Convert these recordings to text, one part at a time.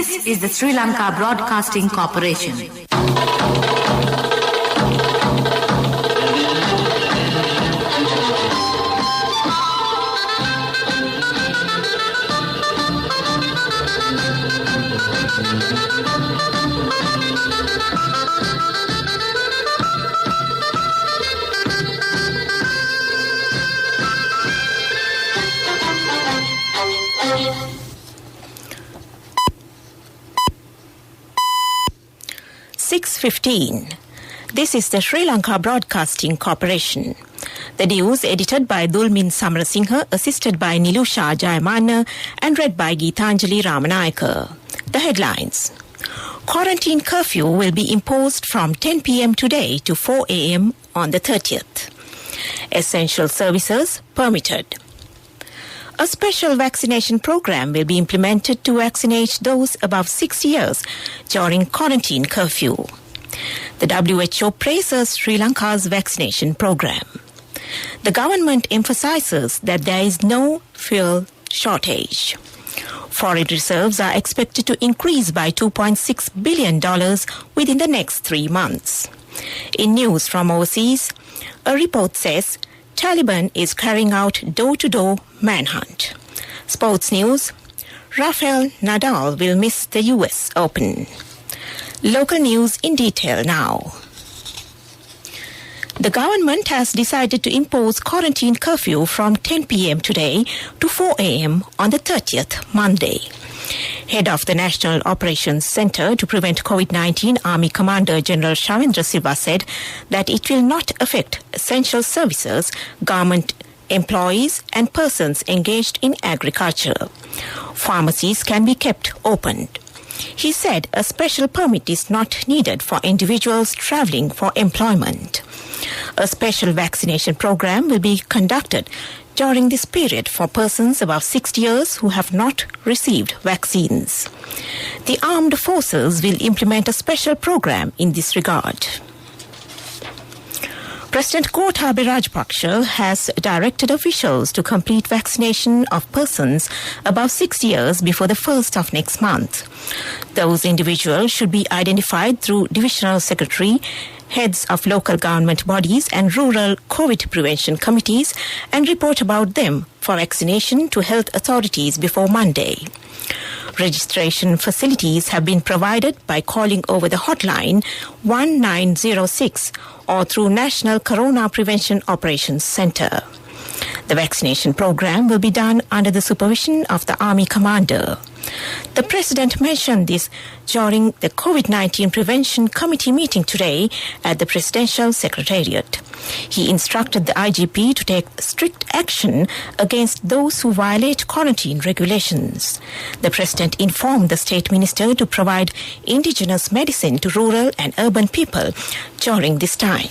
This is the Sri Lanka Broadcasting Corporation. This is the Sri Lanka Broadcasting Corporation. The news edited by Dulmin Samarasinghe, assisted by Nilusha Jayamana, and read by Geetanjali Ramanayaka. The headlines. Quarantine curfew will be imposed from 10 p.m. today to 4 a.m. on the 30th. Essential services permitted. A special vaccination program will be implemented to vaccinate those above 6 years during quarantine curfew. The WHO praises Sri Lanka's vaccination program. The government emphasizes that there is no fuel shortage. Foreign reserves are expected to increase by $2.6 billion within the next 3 months. In news from overseas, a report says Taliban is carrying out door-to-door manhunt. Sports news, Rafael Nadal will miss the US Open. Local news in detail now. The government has decided to impose quarantine curfew from 10 p.m. today to 4 a.m. on the 30th, Monday. Head of the National Operations Centre to Prevent COVID-19, Army Commander General Shavindra Silva said that it will not affect essential services, government employees and persons engaged in agriculture. Pharmacies can be kept open. He said a special permit is not needed for individuals travelling for employment. A special vaccination program will be conducted during this period for persons above 60 years who have not received vaccines. The armed forces will implement a special program in this regard. President Gotabaya Rajapaksa has directed officials to complete vaccination of persons above 60 years before the 1st of next month. Those individuals should be identified through Divisional Secretary, heads of local government bodies and rural COVID prevention committees and report about them for vaccination to health authorities before Monday. Registration facilities have been provided by calling over the hotline 1906 or through National Corona Prevention Operations Centre. The vaccination program will be done under the supervision of the Army Commander. The President mentioned this during the COVID-19 Prevention Committee meeting today at the Presidential Secretariat. He instructed the IGP to take strict action against those who violate quarantine regulations. The President informed the State Minister to provide indigenous medicine to rural and urban people during this time.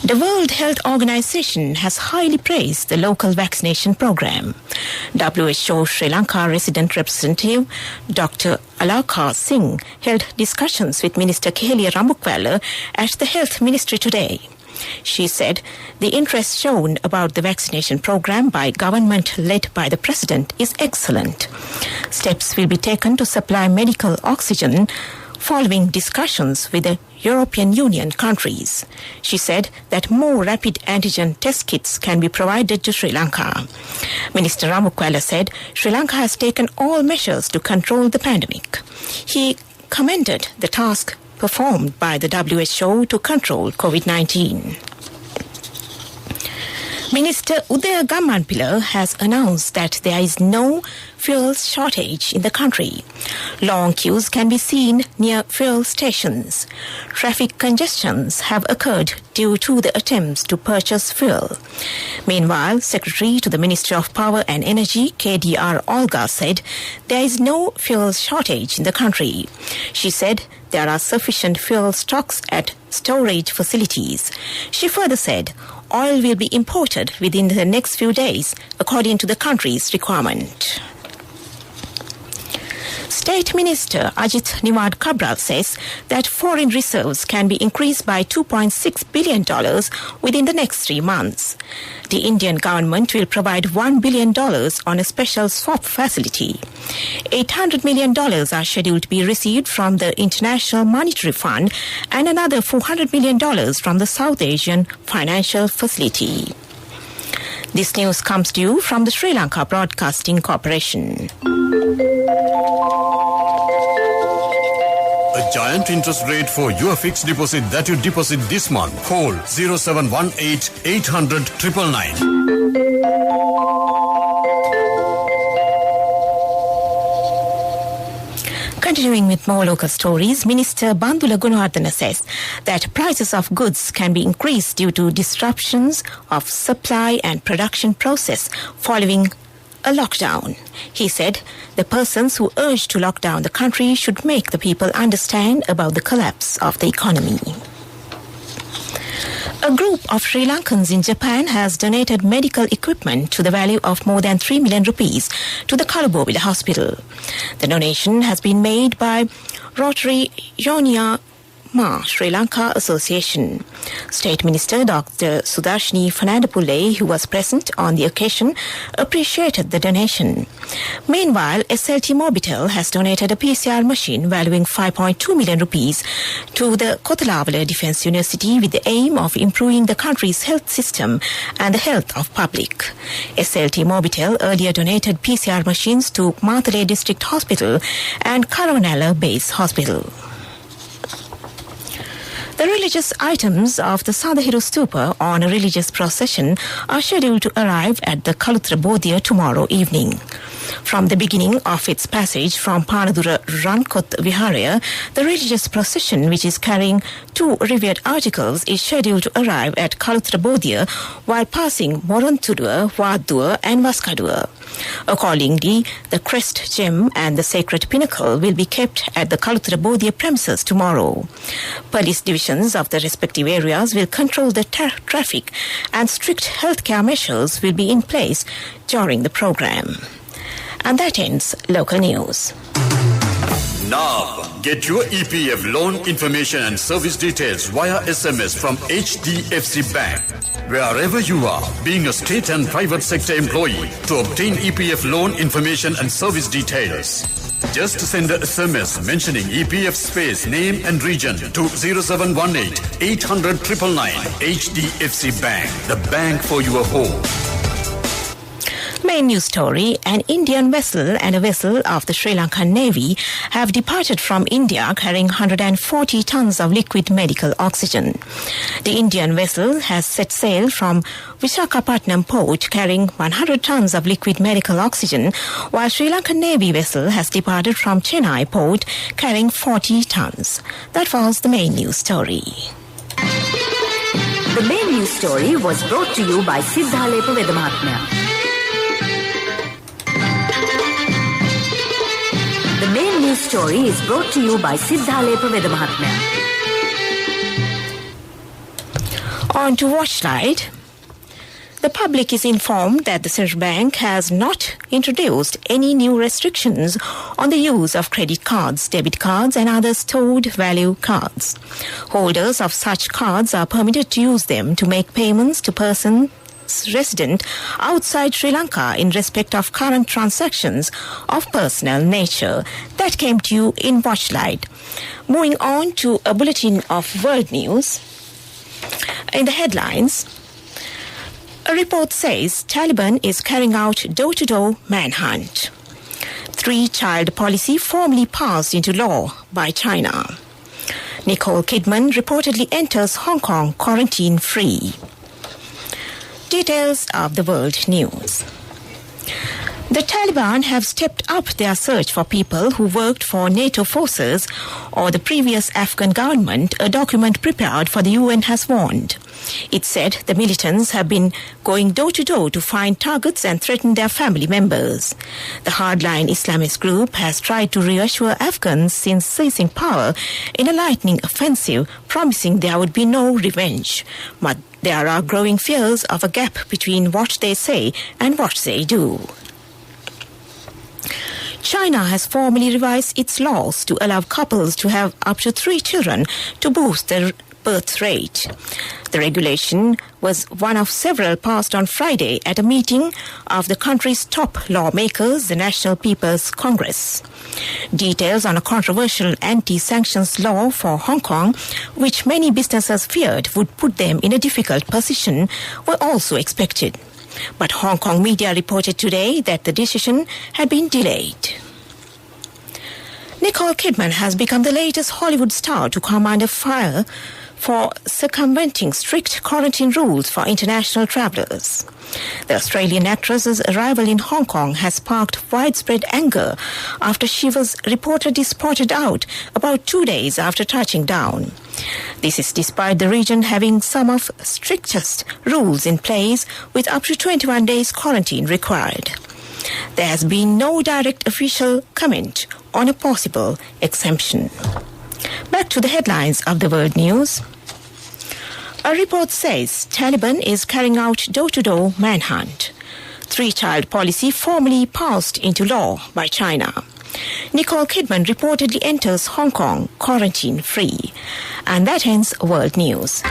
The World Health Organization has highly praised the local vaccination program. WHO Sri Lanka resident representative Dr. Alaka Singh held discussions with Minister Kehelia Ramukwala at the Health Ministry today. She said the interest shown about the vaccination program by government led by the President is excellent. Steps will be taken to supply medical oxygen following discussions with the European Union countries. She said that more rapid antigen test kits can be provided to Sri Lanka. Minister Ramukwala said Sri Lanka has taken all measures to control the pandemic. He commended the task performed by the WHO to control COVID-19. Minister Udaya Gammanpila has announced that there is no fuel shortage in the country. Long queues can be seen near fuel stations. Traffic congestions have occurred due to the attempts to purchase fuel. Meanwhile, Secretary to the Ministry of Power and Energy, KDR Olga, said there is no fuel shortage in the country. She said there are sufficient fuel stocks at storage facilities. She further said oil will be imported within the next few days according to the country's requirement. State Minister Ajit Niwad Cabral says that foreign reserves can be increased by $2.6 billion within the next 3 months. The Indian government will provide $1 billion on a special swap facility. $800 million are scheduled to be received from the International Monetary Fund and another $400 million from the South Asian Financial Facility. This news comes to you from the Sri Lanka Broadcasting Corporation. A giant interest rate for your fixed deposit that you deposit this month. Call 0718 800 999. Continuing with more local stories, Minister Bandula Gunawardena says that prices of goods can be increased due to disruptions of supply and production process following a lockdown. He said the persons who urge to lock down the country should make the people understand about the collapse of the economy. A group of Sri Lankans in Japan has donated medical equipment to the value of more than 3 million rupees to the Kalubowila Hospital. The donation has been made by Rotary Yonia Ma Sri Lanka Association. State Minister Dr. Sudarshini Fernandopulle, who was present on the occasion, appreciated the donation. Meanwhile, SLT Mobitel has donated a PCR machine valuing 5.2 million rupees to the Kotalavala Defence University with the aim of improving the country's health system and the health of public. SLT Mobitel earlier donated PCR machines to Matale District Hospital and Karonala Base Hospital. The religious items of the Sadahiru Stupa on a religious procession are scheduled to arrive at the Kalutra Bodhiya tomorrow evening. From the beginning of its passage from Panadura Rankot Viharaya, the religious procession, which is carrying 2 revered articles, is scheduled to arrive at Kalutra Bodhiya while passing Moronturua, Wadua and Vaskadua. Accordingly, the crest gem and the sacred pinnacle will be kept at the Kalutra Bodhiya premises tomorrow. Police divisions of the respective areas will control the traffic and strict healthcare measures will be in place during the program. And that ends local news. Now, get your EPF loan information and service details via SMS from HDFC Bank. Wherever you are, being a state and private sector employee, to obtain EPF loan information and service details, just send a SMS mentioning EPF space, name and region to 0718 800 999. HDFC Bank, the bank for your home. Main news story, an Indian vessel and a vessel of the Sri Lankan Navy have departed from India carrying 140 tons of liquid medical oxygen. The Indian vessel has set sail from Visakhapatnam port carrying 100 tons of liquid medical oxygen, while Sri Lankan Navy vessel has departed from Chennai port carrying 40 tons. That was the main news story. The main news story was brought to you by Siddhalepa Vedamahatmya. The main news story is brought to you by Siddhalepa Vedamahatmya. On to Watchlight. The public is informed that the Central Bank has not introduced any new restrictions on the use of credit cards, debit cards and other stored value cards. Holders of such cards are permitted to use them to make payments to persons resident outside Sri Lanka in respect of current transactions of personal nature. That came to you in Watchlight. Moving on to a bulletin of world news. In the headlines, a report says Taliban is carrying out door-to-door manhunt. 3-child policy formally passed into law by China. Nicole Kidman reportedly enters Hong Kong quarantine-free. Details of the world news. The Taliban have stepped up their search for people who worked for NATO forces or the previous Afghan government, a document prepared for the UN has warned. It said the militants have been going door to door to find targets and threaten their family members. The hardline Islamist group has tried to reassure Afghans since seizing power in a lightning offensive, promising there would be no revenge. But there are growing fears of a gap between what they say and what they do. China has formally revised its laws to allow couples to have up to 3 children to boost their birth rate. The regulation was one of several passed on Friday at a meeting of the country's top lawmakers, the National People's Congress. Details on a controversial anti-sanctions law for Hong Kong, which many businesses feared would put them in a difficult position, were also expected. But Hong Kong media reported today that the decision had been delayed. Nicole Kidman has become the latest Hollywood star to come under fire for circumventing strict quarantine rules for international travellers. The Australian actress's arrival in Hong Kong has sparked widespread anger after she was reportedly spotted out about 2 days after touching down. This is despite the region having some of the strictest rules in place, with up to 21 days quarantine required. There has been no direct official comment on a possible exemption. Back to the headlines of the world news. A report says Taliban is carrying out door-to-door manhunt. 3-child policy formally passed into law by China. Nicole Kidman reportedly enters Hong Kong quarantine-free. And that ends world news.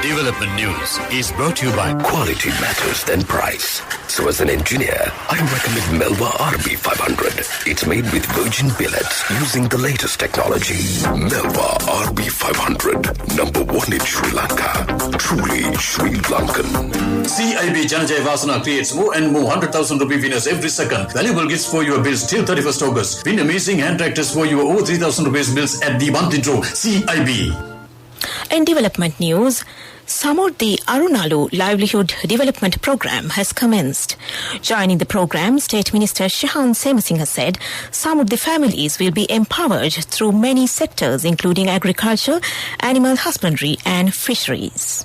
Development News is brought to you by Quality matters than price. So as an engineer, I recommend Melva RB500. It's made with virgin billets using the latest technology. Melva RB500, number 1 in Sri Lanka. Truly Sri Lankan. CIB Janajay Vasana creates more and more 100,000 rupee winners every second. Valuable gifts for your bills till 31st August. Win amazing hand tractors for your over 3,000 rupees bills at the monthly draw. CIB. In development news, Samurdhi Arunalu Livelihood Development Program has commenced. Joining the program, State Minister Shehan Semasinghe said Samurdhi families will be empowered through many sectors including agriculture, animal husbandry and fisheries.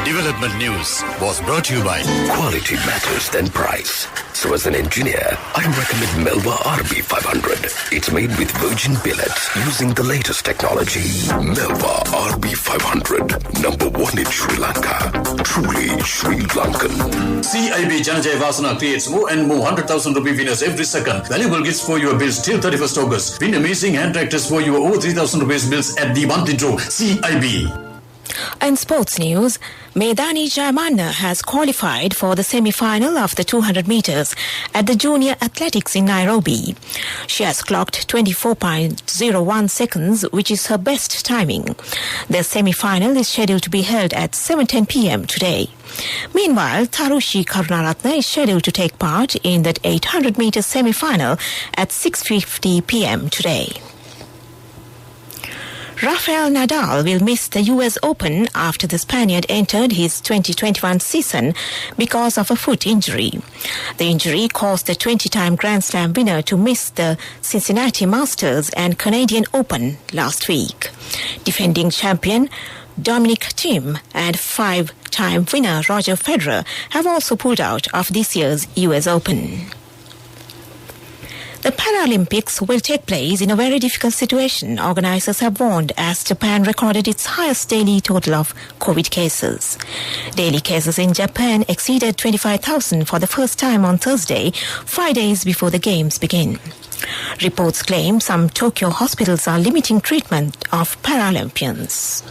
Development News was brought to you by Quality matters than price. So as an engineer, I recommend Melva RB500. It's made with virgin billets using the latest technology. Melva RB500, number 1 in Sri Lanka. Truly Sri Lankan. CIB Janajay Vasana creates more and more 100,000 rupee winners every second. Valuable gifts for your bills till 31st August. Win amazing hand tractors for your over 3,000 rupees bills at the monthly draw. CIB. In sports news, Medani Jayamana has qualified for the semi-final of the 200 metres at the Junior Athletics in Nairobi. She has clocked 24.01 seconds, which is her best timing. The semi-final is scheduled to be held at 7:10 p.m. today. Meanwhile, Tarushi Karunaratne is scheduled to take part in that 800 metres semi-final at 6:50 p.m. today. Rafael Nadal will miss the US Open after the Spaniard entered his 2021 season because of a foot injury. The injury caused the 20-time Grand Slam winner to miss the Cincinnati Masters and Canadian Open last week. Defending champion Dominic Thiem and 5-time winner Roger Federer have also pulled out of this year's US Open. The Paralympics will take place in a very difficult situation, organisers have warned, as Japan recorded its highest daily total of COVID cases. Daily cases in Japan exceeded 25,000 for the first time on Thursday, 5 days before the Games begin. Reports claim some Tokyo hospitals are limiting treatment of Paralympians.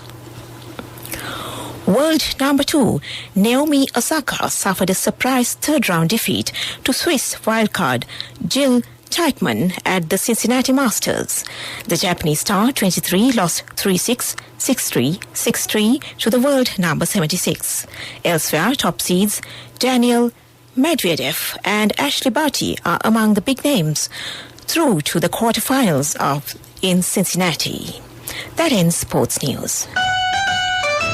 World number 2, Naomi Osaka suffered a surprise third-round defeat to Swiss wildcard Jill Teichmann at the Cincinnati Masters. The Japanese star, 23, lost 3-6, 6-3, 6-3 to the world number 76. Elsewhere, top seeds Daniel Medvedev and Ashley Barty are among the big names through to the quarterfinals in Cincinnati. That ends sports news.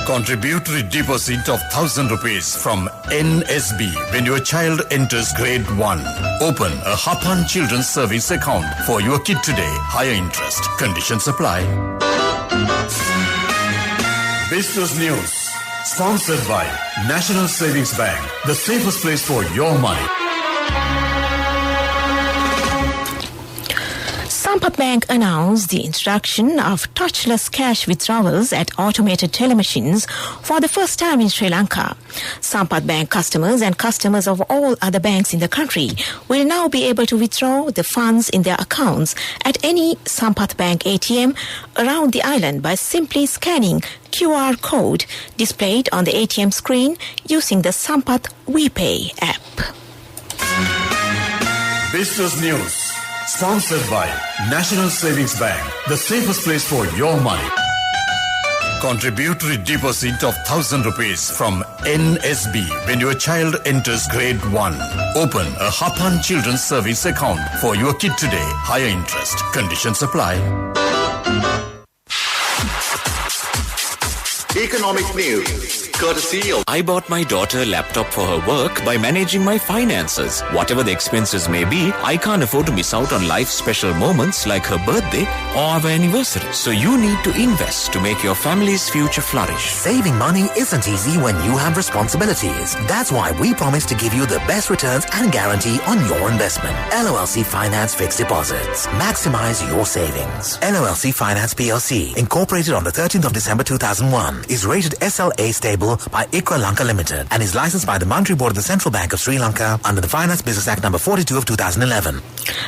Contributory deposit of 1,000 rupees from NSB when your child enters grade 1. Open a Hapan Children's Service account for your kid today. Higher interest. Conditions apply. Business News. Sponsored by National Savings Bank. The safest place for your money. Sampath Bank announced the introduction of touchless cash withdrawals at automated telemachines for the first time in Sri Lanka. Sampath Bank customers and customers of all other banks in the country will now be able to withdraw the funds in their accounts at any Sampath Bank ATM around the island by simply scanning QR code displayed on the ATM screen using the Sampath WePay app. Business News, sponsored by National Savings Bank, the safest place for your money. Contributory deposit of 1,000 rupees from NSB when your child enters grade 1. Open a Hapan Children's Savings account for your kid today. Higher interest. Conditions apply. Economic news. Courtesy of I bought my daughter a laptop for her work by managing my finances. Whatever the expenses may be, I can't afford to miss out on life's special moments like her birthday or our anniversary. So you need to invest to make your family's future flourish. Saving money isn't easy when you have responsibilities. That's why we promise to give you the best returns and guarantee on your investment. LOLC Finance Fixed Deposits. Maximize your savings. LOLC Finance PLC, incorporated on the 13th of December 2001, is rated SLA stable by ICRA Lanka Limited and is licensed by the Monetary Board of the Central Bank of Sri Lanka under the Finance Business Act number 42 of 2011.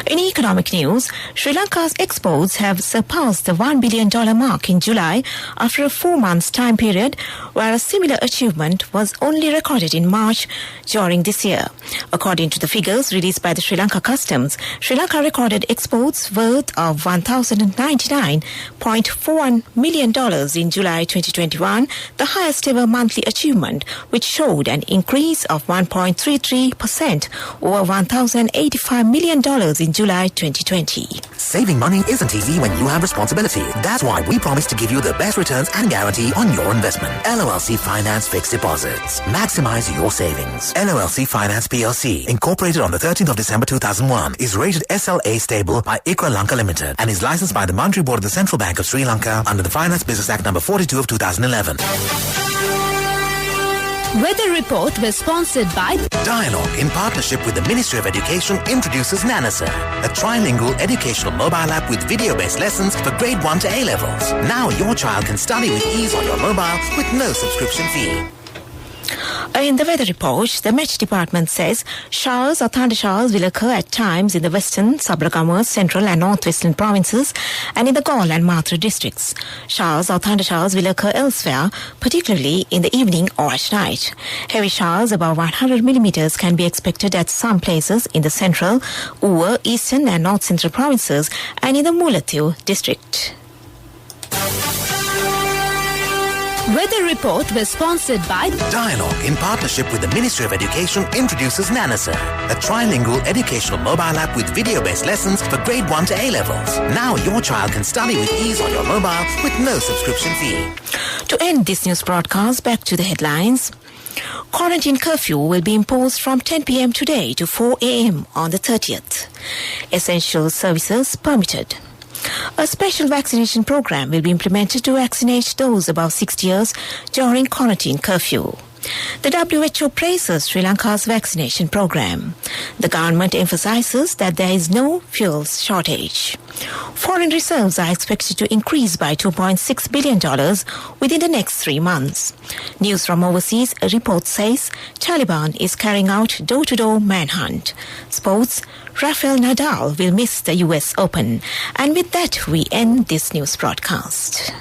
In economic news, Sri Lanka's exports have surpassed the $1 billion mark in July after a 4-month time period, where a similar achievement was only recorded in March during this year. According to the figures released by the Sri Lanka Customs, Sri Lanka recorded exports worth of $1,099.41 million in July 2021, the highest ever monthly achievement, which showed an increase of 1.33% over $1,085 million in July 2020. Saving money isn't easy when you have responsibility. That's why we promise to give you the best returns and guarantee on your investment. LOLC Finance Fixed Deposits. Maximize your savings. LOLC Finance PLC, incorporated on the 13th of December 2001, is rated SLA stable by ICRA Lanka Limited and is licensed by the Monetary Board of the Central Bank of Sri Lanka under the Finance Business Act number 42 of 2011. Weather report was sponsored by Dialogue, in partnership with the Ministry of Education, introduces Nanasa, a trilingual educational mobile app with video-based lessons for grade 1 to A-levels. Now your child can study with ease on your mobile with no subscription fee. In the weather report, the Met Department says showers or thunder showers will occur at times in the western, Sabaragamuwa, central and northwestern provinces and in the Galle and Mathura districts. Showers or thunder showers will occur elsewhere, particularly in the evening or at night. Heavy showers above 100 millimeters can be expected at some places in the central, Uva, eastern and north central provinces and in the Mullaitivu district. Weather report was sponsored by Dialogue, in partnership with the Ministry of Education, introduces Nanasa, a trilingual educational mobile app with video-based lessons for grade 1 to A-levels. Now your child can study with ease on your mobile with no subscription fee. To end this news broadcast, back to the headlines. Quarantine curfew will be imposed from 10 p.m. today to 4 a.m. on the 30th. Essential services permitted. A special vaccination program will be implemented to vaccinate those above 60 years during quarantine curfew. The WHO praises Sri Lanka's vaccination program. The government emphasizes that there is no fuel shortage. Foreign reserves are expected to increase by $2.6 billion within the next 3 months. News from overseas, a report says Taliban is carrying out door-to-door manhunt. Sports, Rafael Nadal will miss the US Open. And with that, we end this news broadcast.